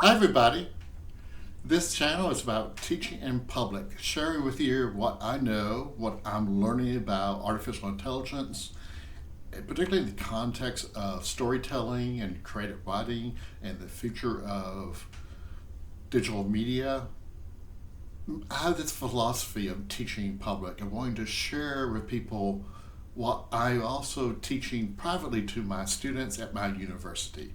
Hi everybody. This channel is about teaching in public, sharing with you what I know, what I'm learning about artificial intelligence, and particularly in the context of storytelling and creative writing and the future of digital media. I have this philosophy of teaching in public and wanting to share with people what I'm also teaching privately to my students at my university.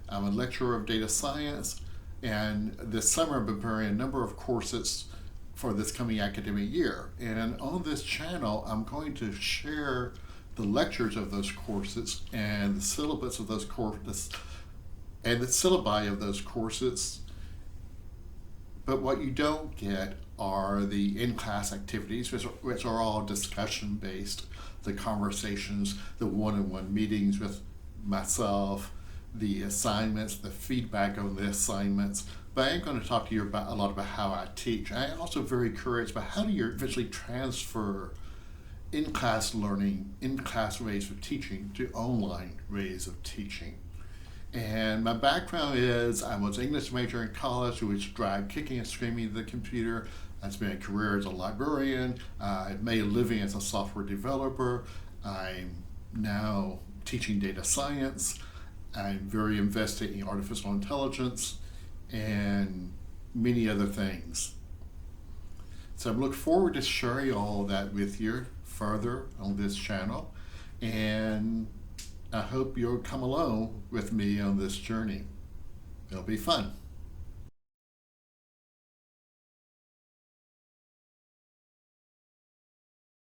I'm a lecturer of data science, and this summer I'm preparing a number of courses for this coming academic year. And on this channel, I'm going to share the lectures of those courses and the syllabus of those courses and the syllabi of those courses. But what you don't get are the in-class activities, which are all discussion-based, the conversations, the one-on-one meetings with myself, the assignments, the feedback on the assignments. But I am going to talk to you about a lot about how I teach. I am also very curious about how do you eventually transfer in-class learning, in-class ways of teaching to online ways of teaching. And my background is I was an English major in college who was dragged kicking and screaming at the computer. I spent a career as a librarian. I made a living as a software developer. I'm now teaching data science. I'm very invested in artificial intelligence and many other things. So I look forward to sharing all that with you further on this channel, and I hope you'll come along with me on this journey. It'll be fun.